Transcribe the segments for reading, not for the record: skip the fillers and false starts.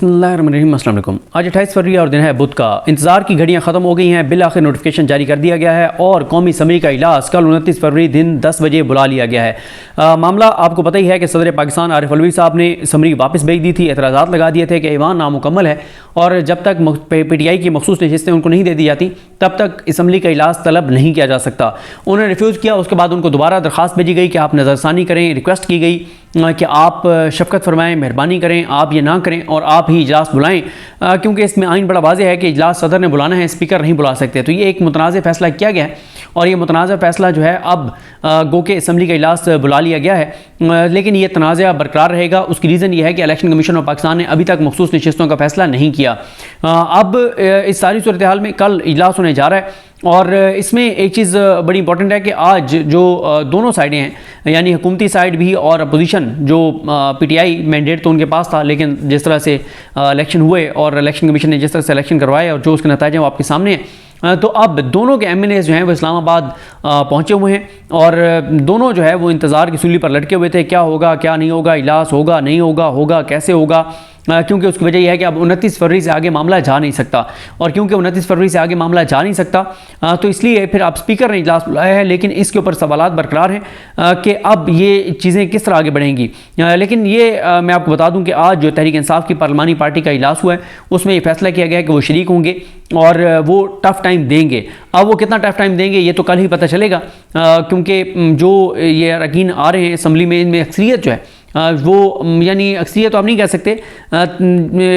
अस्सलाम वालेकुम। आज 28 फरवरी और दिन है बुध का। इंतज़ार की घड़ियां ख़त्म हो गई हैं। बिल आखिर नोटिफिकेशन जारी कर दिया गया है और कौमी असम्बली का इजलास कल 29 फरवरी दिन 10 बजे बुला लिया गया है। मामला आपको पता ही है कि सदर पाकिस्तान आरिफ अलवी साहब ने असम्बली वापस भेज दी थी। एतराज़ात लगा दिए थे कि ईवान नामुकम्मल है और जब तक PTI की मखसूस नशिस्तें उनको नहीं दे दी जाती तब तक असम्बली का इजलास तलब नहीं किया जा सकता। उन्होंने रिफ्यूज़ किया। उसके बाद उनको दोबारा दरख्वास्त भेजी गई कि आप नज़रसानी करें। रिक्वेस्ट की गई कि आप शफ़क़त फरमाएँ, मेहरबानी करें, आप ये ना करें और आप ही इजलास बुलाएं, क्योंकि इसमें आइन बड़ा वाज़ेह है कि इजलास सदर ने बुलाना है, स्पीकर नहीं बुला सकते। तो ये एक मुतनाज़ फ़ैसला किया गया है और ये मुतनाज़ फ़ैसला जो है अब गो के असम्बली का इजलास बुला लिया गया है, लेकिन ये तनाज़ा बरकरार रहेगा। उसकी रीज़न ये है कि इलेक्शन कमीशन ऑफ पाकिस्तान ने अभी तक मखसूस नशिस्तों का फ़ैसला नहीं किया। अब इस सारी सूरत हाल में कल इजलास होने जा रहा है और इसमें एक चीज़ बड़ी इंपॉर्टेंट है कि आज जो दोनों साइडें हैं, यानी हुकूमती साइड भी और अपोजिशन, जो PTI मैंडेट तो उनके पास था, लेकिन जिस तरह से इलेक्शन हुए और इलेक्शन कमीशन ने जिस तरह से इलेक्शन करवाए और जो उसके नतीजे वो आपके सामने हैं, तो अब दोनों के MNAs जो हैं वो इस्लामाबाद पहुँचे हुए हैं और दोनों जो है वो इंतज़ार की सूली पर लटके हुए थे। क्या होगा, क्या नहीं होगा, इजलास होगा, नहीं होगा, होगा कैसे होगा, क्योंकि उसकी वजह यह है कि अब 29 फरवरी से आगे मामला जा नहीं सकता और क्योंकि 29 फरवरी से आगे मामला जा नहीं सकता तो इसलिए फिर अब स्पीकर ने इजलास बुलाया है। लेकिन इसके ऊपर सवालात बरकरार हैं कि अब ये चीज़ें किस तरह आगे बढ़ेंगी। लेकिन ये मैं आपको बता दूं कि आज जो तहरीक इंसाफ की पार्लिमानी पार्टी का इजलास हुआ है उसमें ये फैसला किया गया है कि वो शरीक होंगे और वो टफ़ टाइम देंगे। अब वो कितना टफ़ टाइम देंगे ये तो कल ही पता चलेगा, क्योंकि जो ये अरकान आ रहे हैं असम्बली में, इनमें अक्सरियत जो है वो, यानी अक्सरियत तो आप नहीं कह सकते,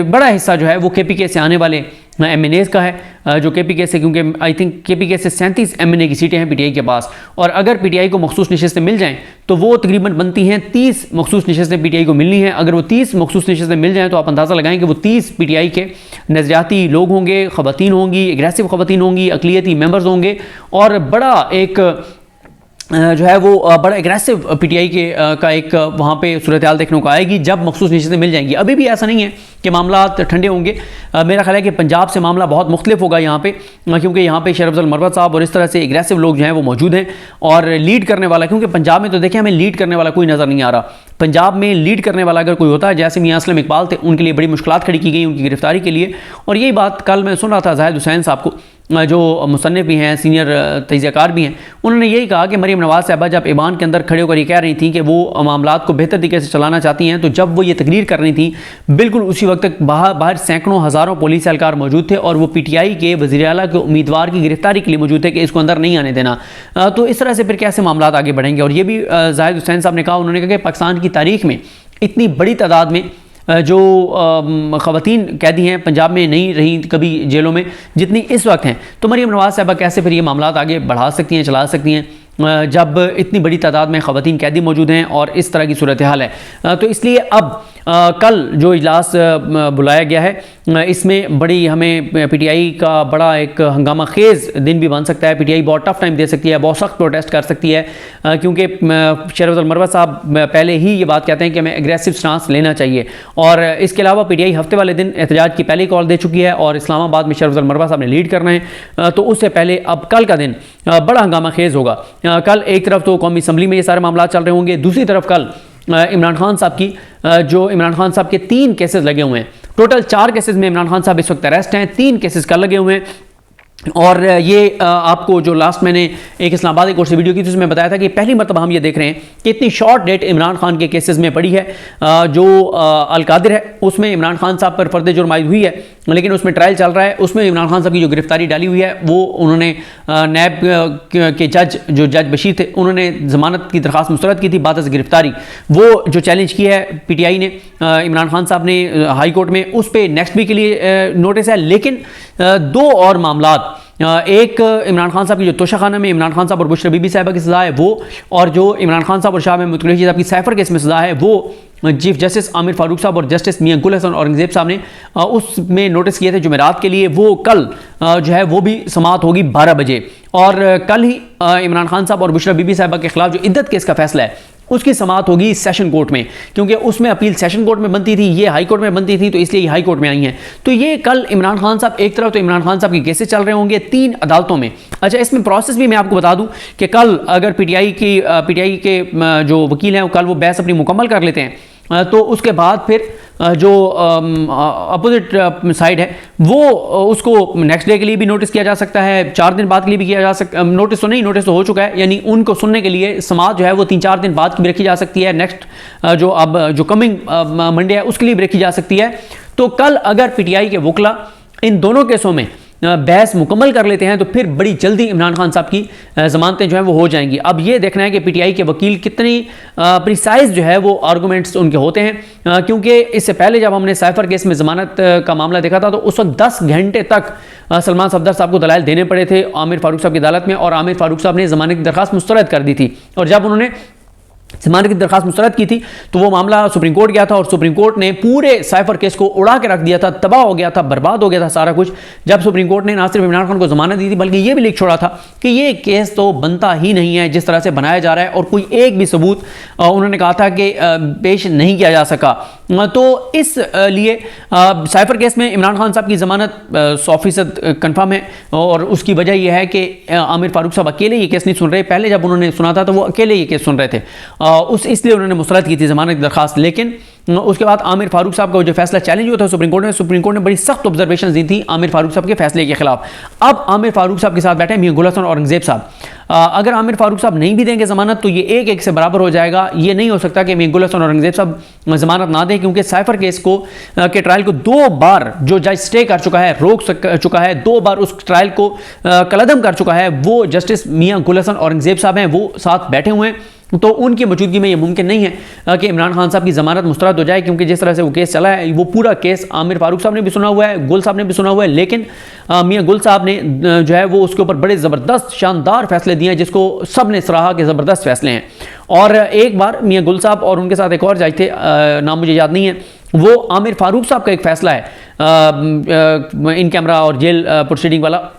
बड़ा हिस्सा जो है वो KPK से आने वाले MNAs का है, जो KPK से, क्योंकि आई थिंक KPK से 37 MNA की सीटें हैं PTI के पास और अगर PTI को मखसूस नशिस्तें मिल जाएँ तो वो तकरीबन बनती हैं 30 मखसूस नशिस्तें PTI को मिलनी हैं। अगर वो 30 मखसूस नशिस्तें मिल जाएँ तो आप अंदाज़ा लगाएं कि वो 30 PTI के नज़रियाती लोग होंगे, ख़वातीन होंगी, एग्रेसिव ख़वातीन होंगी, अक़लियती मेंबर्स होंगे और बड़ा एक जो है वो बड़ा एग्रेसिव PTI का एक वहाँ पे सूरत हाल देखने को आएगी जब मखसूस नशिस्तें मिल जाएंगी। अभी भी ऐसा नहीं है कि मामला ठंडे होंगे। मेरा ख्याल है कि पंजाब से मामला बहुत मुख्तलिफ होगा यहाँ पे, क्योंकि यहाँ पे शेर अफजल मरवत साहब और इस तरह से एग्रेसिव लोग जो हैं वो मौजूद हैं और लीड करने वाला, क्योंकि पंजाब में तो देखें हमें लीड करने वाला कोई नज़र नहीं आ रहा। पंजाब में लीड करने वाला अगर कोई होता है, जैसे मियां असलम इकबाल थे, उनके लिए बड़ी मुश्किलात खड़ी की गई उनकी गिरफ्तारी के लिए। और यही बात कल मैं सुन रहा था जाहिद हुसैन साहब को, जो मुसन्निफ भी हैं, सीनियर तजियाकार भी हैं, उन्होंने यही कहा कि मरीम नवाज़ साहबा जब ईवान के अंदर खड़े होकर ये कह रही थी कि वो मामलात को बेहतर तरीके से चलाना चाहती हैं, तो जब वो ये तकरीर कर रही थी बिल्कुल उसी वक्त तक बाहर सैकड़ों हज़ारों पुलिस एहलकार मौजूद थे और वो PTI के वज़ीर आला के उम्मीदवार की गिरफ्तारी के लिए मौजूद थे कि इसको अंदर नहीं आने देना। तो इस तरह से फिर कैसे मामलात आगे बढ़ेंगे। और ये भी जाहिद हुसैन साहब ने कहा, उन्होंने कहा कि पाकिस्तान की तारीख में इतनी बड़ी तादाद में जो ख़वातीन कैदी हैं पंजाब में नहीं रही कभी जेलों में जितनी इस वक्त हैं, तो मरीम नवाज़ साहबा कैसे फिर ये मामलात आगे बढ़ा सकती हैं, चला सकती हैं जब इतनी बड़ी तादाद में ख़वातीन कैदी मौजूद हैं और इस तरह की सूरत हाल है। तो इसलिए अब कल जो इजलास बुलाया गया है इसमें बड़ी हमें PTI का बड़ा एक हंगामा खेज़ दिन भी बन सकता है। PTI बहुत टफ टाइम दे सकती है, बहुत सख्त प्रोटेस्ट कर सकती है, क्योंकि शेर अफजल मरवत साहब पहले ही ये बात कहते हैं कि हमें एग्रेसिव स्टांस लेना चाहिए। और इसके अलावा PTI हफ्ते वाले दिन एहतजाज की पहली कॉल दे चुकी है और इस्लामाबाद में शेर अफजल मरवत साहब ने लीड करना है, तो उससे पहले अब कल का दिन बड़ा हंगामा खेज़ होगा। कल एक तरफ तो कौमी असम्बली में ये सारे मामला चल रहे होंगे, दूसरी तरफ कल इमरान खान साहब की जो इमरान खान साहब के 3 केसेस लगे हुए हैं, टोटल 4 केसेस में इमरान खान साहब इस वक्त अरेस्ट हैं, 3 केसेस कल लगे हुए हैं। और ये आपको जो लास्ट मैंने एक इस्लामाबाद कोर्ट से वीडियो की थी उसमें बताया था कि पहली मरतबा हम ये देख रहे हैं कि इतनी शॉर्ट डेट इमरान खान के केसेस में पड़ी है। जो अल-कादिर है उसमें इमरान खान साहब पर फर्द जुर्म आयद हुई है, लेकिन उसमें ट्रायल चल रहा है। उसमें इमरान खान साहब की जो गिरफ्तारी डाली हुई है वो उन्होंने नैब के जज बशीर थे, उन्होंने ज़मानत की दरख्वास्त मुस्तरद की थी बाद से गिरफ्तारी, वो जो चैलेंज किया है PTI ने, इमरान खान साहब ने हाई कोर्ट में, उस पर नेक्स्ट वीक के लिए नोटिस है। लेकिन 2 और मामलात, एक इमरान खान साहब की जो तोशाखाना में इमरान खान साहब और बुशरा बीबी साहिबा की सज़ा है वो, और जो इमरान खान साहब और शाह महमूद कुरैशी साहब की साइफर केस में सज़ा है वो चीफ जस्टिस आमिर फारूक साहब और जस्टिस मियां गुल हसन औरंगजेब साहब ने उसमें नोटिस किए थे जुमेरात के लिए। वो कल जो है वो भी समाअत होगी 12 बजे और कल ही इमरान खान साहब और बुशरा बीबी साहिबा के खिलाफ जो इद्दत केस का फैसला है उसकी समाअत होगी सेशन कोर्ट में, क्योंकि उसमें अपील सेशन कोर्ट में बनती थी, ये हाई कोर्ट में बनती थी, तो इसलिए ये हाई कोर्ट में आई हैं। तो ये कल इमरान खान साहब, एक तरफ तो इमरान खान साहब के केसेस चल रहे होंगे 3 अदालतों में। अच्छा, इसमें प्रोसेस भी मैं आपको बता दूं कि कल अगर PTI के जो वकील हैं कल वो बहस अपनी मुकम्मल कर लेते हैं तो उसके बाद फिर जो अपोजिट साइड है वो उसको नेक्स्ट डे के लिए भी नोटिस किया जा सकता है, 4 दिन बाद के लिए भी किया जा सकता, नोटिस तो नहीं, नोटिस तो हो चुका है, यानी उनको सुनने के लिए समाअत जो है वो 3-4 दिन बाद की भी रखी जा सकती है, नेक्स्ट जो कमिंग मंडे है उसके लिए भी रखी जा सकती है। तो कल अगर पीटीआई के वकला इन दोनों केसों में बहस मुकम्मल कर लेते हैं तो फिर बड़ी जल्दी इमरान खान साहब की ज़मानतें जो हैं वो हो जाएंगी। अब ये देखना है कि पीटीआई के वकील कितनी प्रिसाइज जो है वो आर्गूमेंट्स उनके होते हैं, क्योंकि इससे पहले जब हमने साइफर केस में ज़मानत का मामला देखा था तो उस वक्त 10 घंटे तक सलमान सफदर साहब को दलाइल देने पड़े थे आमिर फारूक साहब की अदालत में, और आमिर फारूक साहब ने ज़मानत की दरख्वास्त मुस्तरद कर दी थी। और जब उन्होंने ज़मानत की दरख्वास्त मुस्तरद की थी तो वो मामला सुप्रीम कोर्ट गया था और सुप्रीम कोर्ट ने पूरे साइफर केस को उड़ा के रख दिया था, तबाह हो गया था, बर्बाद हो गया था सारा कुछ। जब सुप्रीम कोर्ट ने ना सिर्फ इमरान खान को ज़मानत दी थी बल्कि ये भी लिख छोड़ा था कि ये केस तो बनता ही नहीं है जिस तरह से बनाया जा रहा है, और कोई एक भी सबूत उन्होंने कहा था कि पेश नहीं किया जा सका। तो इस लिए साइफर केस में इमरान खान साहब की ज़मानत 100% कन्फर्म है, और उसकी वजह यह है कि आमिर फारूक साहब अकेले ये केस नहीं सुन रहे। पहले जब उन्होंने सुना था तो वो अकेले ये केस सुन रहे थे, इसलिए उन्होंने मुस्तरद की थी ज़मानत की दरख्वास्त। लेकिन उसके बाद आमिर फारूक साहब का जो फैसला चैलेंज हुआ था सुप्रीम कोर्ट ने बड़ी सख्त ऑब्जर्वेशन दी थी आमिर फारूक साहब के फैसले के खिलाफ। अब आमिर फारूक साहब के साथ बैठे मियां गुल हसन औरंगजेब साहब। अगर आमिर फारूक साहब नहीं भी देंगे ज़मानत तो ये एक से बराबर हो जाएगा। ये नहीं हो सकता कि मियां गुल हसन औरंगजेब साहब ज़मानत ना दें, क्योंकि साइफर केस को के ट्रायल को 2 बार जो जज स्टे कर चुका है, रोक चुका है, 2 बार उस ट्रायल को कलअदम कर चुका है, वो जस्टिस मियां गुल हसन औरंगजेब साहब हैं, वो साथ बैठे हुए हैं। तो उनकी मौजूदगी में ये मुमकिन नहीं है कि इमरान खान साहब की ज़मानत मुस्तरद हो जाए, क्योंकि जिस तरह से वो केस चला है वो पूरा केस आमिर फारूक साहब ने भी सुना हुआ है, गुल साहब ने भी सुना हुआ है, लेकिन मियां गुल साहब ने जो है वो उसके ऊपर बड़े ज़बरदस्त शानदार फैसले दिए हैं जिसको सब ने सराहा के ज़बरदस्त फैसले हैं। और एक बार मियां गुल साहब और उनके साथ एक और जज थे, नाम मुझे याद नहीं है, वो आमिर फारूक साहब का एक फ़ैसला है इन कैमरा और जेल प्रोसीडिंग वाला,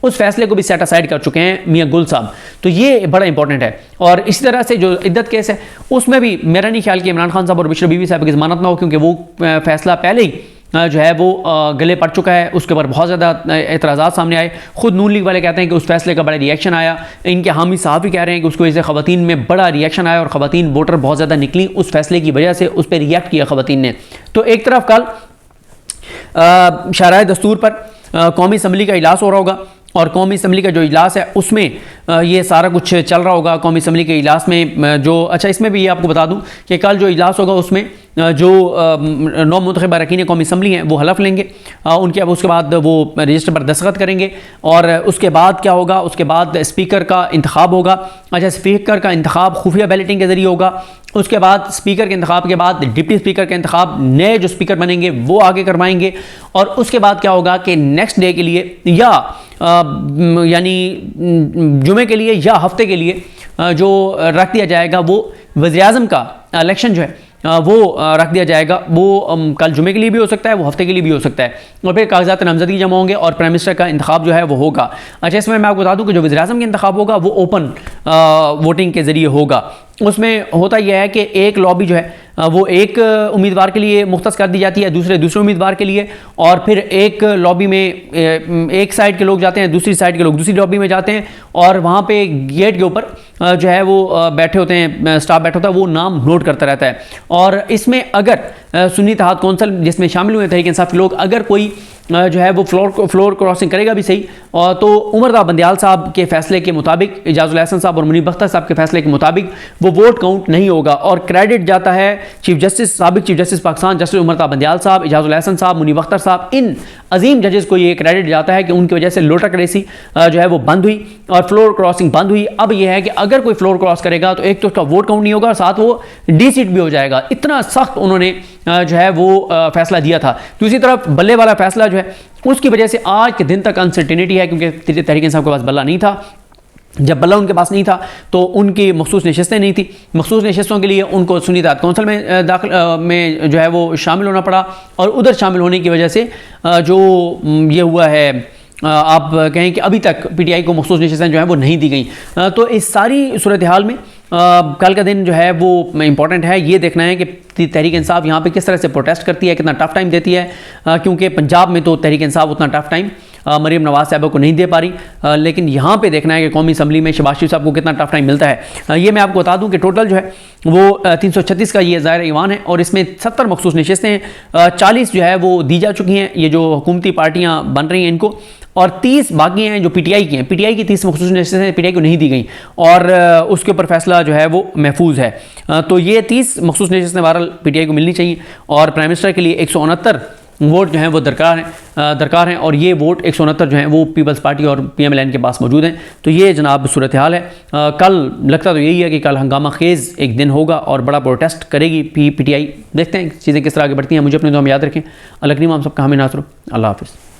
उस फैसले को भी सेट असाइड कर चुके हैं मियां गुल साहब। तो ये बड़ा इंपॉर्टेंट है। और इसी तरह से जो इद्दत केस है उसमें भी मेरा नहीं ख्याल कि इमरान खान साहब और बिशर बीवी साहब की ज़मानत ना हो, क्योंकि वो फैसला पहले ही जो है वो गले पड़ चुका है। उसके ऊपर बहुत ज़्यादा एतराज़ात सामने आए। खुद नून लीग वाले कहते हैं कि उस फैसले का बड़ा रिएक्शन आया। इनके हामी साहब भी कह रहे हैं कि उसको वजह से ख़वातीन में बड़ा रिएक्शन आया और ख़वातीन वोटर बहुत ज़्यादा निकली उस फैसले की वजह से, उस पर रिएक्ट किया ख़वातीन ने। तो एक तरफ कल शाहराह दस्तूर पर कौमी असम्बली का इजलास हो रहा होगा, और कौमी असम्बली का जो इजलास है उसमें ये सारा कुछ चल रहा होगा। कौमी असम्बली के इजलास में जो इसमें भी ये आपको बता दूं कि कल जो इजलास होगा उसमें जो 9 मुंतखब अरकान कौमी असम्बली हैं वो हलफ लेंगे, उनके उसके बाद वो रजिस्टर पर दस्तखत करेंगे, और उसके बाद क्या होगा, उसके बाद स्पीकर का इंतखाब होगा। स्पीकर का इंतखाब खुफिया बैलेटिंग के जरिए होगा। उसके बाद स्पीकर के इंतखाब के बाद डिप्टी स्पीकर का इंतखाब, नए जो स्पीकर बनेंगे वो आगे करवाएंगे। और उसके बाद क्या होगा कि नेक्स्ट डे के लिए या यानी जुमे के लिए या हफ्ते के लिए जो रख दिया जाएगा वो वज़ीर-ए-आज़म का इलेक्शन जो है वो रख दिया जाएगा। वो कल जुमे के लिए भी हो सकता है, वो हफ्ते के लिए भी हो सकता है, और फिर कागजात नामजदगी जमा होंगे और प्राइम मिनिस्टर का इंतखाब जो है वो होगा। इसमें मैं आपको बता दूं कि जो वज़ीर-ए-आज़म का इंतखाब होगा वो ओपन वोटिंग के ज़रिए होगा। उसमें होता यह है कि एक लॉबी जो है वो एक उम्मीदवार के लिए मुख्तस कर दी जाती है, दूसरे उम्मीदवार के लिए, और फिर एक लॉबी में एक साइड के लोग जाते हैं, दूसरी साइड के लोग दूसरी लॉबी में जाते हैं, और वहाँ पे गेट के ऊपर जो है वो बैठे होते हैं, स्टाफ बैठा होता है, वो नाम नोट करता रहता है। और इसमें अगर सुन्नी इत्तेहाद कौंसिल जिसमें शामिल हुए तहरीक इंसाफ के लोग, अगर कोई जो है वो फ्लोर क्रॉसिंग करेगा भी सही, तो उमर बंदियाल साहब के फैसले के मुताबिक, इजाजुल हसन साहब और मुनीब अख्तर साहब के फैसले के मुताबिक वो वोट काउंट नहीं होगा, और क्रेडिट जाता है साबिक chief justice Pakistan justice Umar Bandial साहब, इजाजुल हसन साहब, मुनीब अख्तर साहब, इन अजीम जजेस को ये क्रेडिट जाता है कि उनकी वजह से लोटक रेसी जो है वो बंद हुई और फ्लोर क्रॉसिंग बंद हुई। अब यह है कि अगर कोई फ्लोर क्रॉस करेगा तो एक तो उसका वोट काउंट नहीं होगा और साथ वो डी-सीट भी हो जाएगा। इतना सख्त उन्होंने जो है वो फैसला दिया था। दूसरी तरफ बल्ले वाला फैसला जो है उसकी वजह से आज के दिन तक अनसर्टेनिटी है, क्योंकि तहरीक इंसाफ के पास बल्ला नहीं था। जब बल्ला उनके पास नहीं था तो उनकी मखसूस नशस्तें नहीं थी। मखसूस नशस्तों के लिए उनको सुन्नी इत्तेहाद कौंसिल में में जो है वो शामिल होना पड़ा, और उधर शामिल होने की वजह से जो ये हुआ है, आप कहें कि अभी तक पीटीआई को मखसूस नशस्तें जो है वो नहीं दी गई। तो इस सारी सूरत हाल में कल का दिन जो है वो इम्पॉर्टेंट है। ये देखना है कि तहरीक इंसाफ यहाँ पे किस तरह से प्रोटेस्ट करती है, कितना टफ टाइम देती है, क्योंकि पंजाब में तो तहरीक इंसाफ उतना टफ टाइम मरीम नवाज साहब को नहीं दे पा रही, लेकिन यहाँ पे देखना है कि कौमी असम्बली में शहबाज शरीफ साहब को कितना टफ टाइम मिलता है। ये मैं आपको बता दूं कि टोटल जो है वो 336 का ये ज़ाहिर ईवान है और इसमें 70 मखसूस नशिस्तें हैं, 40 जो है वो दी जा चुकी हैं, ये जो हुकूमती पार्टियाँ बन रही हैं इनको, और 30 बाकी हैं जो पीटीआई की हैं। पीटीआई की 30 मखसूस नशिस्तें पीटीआई को नहीं दी गई और उसके ऊपर फैसला जो है वो महफूज है। तो ये 30 मखसूस नशिस्तें बहरहाल पीटीआई को मिलनी चाहिए और प्राइम मिनिस्टर के लिए 169 वोट जो हैं वो दरकार हैं और ये वोट 169 जो हैं वो पीपल्स पार्टी और पीएमएलएन के पास मौजूद हैं। तो ये जनाब सूरत हाल है। कल लगता तो यही है कि कल हंगामा खेज़ एक दिन होगा और बड़ा प्रोटेस्ट करेगी पीटीआई। देखते हैं चीज़ें किस तरह आगे बढ़ती हैं। मुझे अपने दुआ में याद रखें। अल्लाह करीम हम सबका हमें नासर। अल्लाह हाफ़िज़।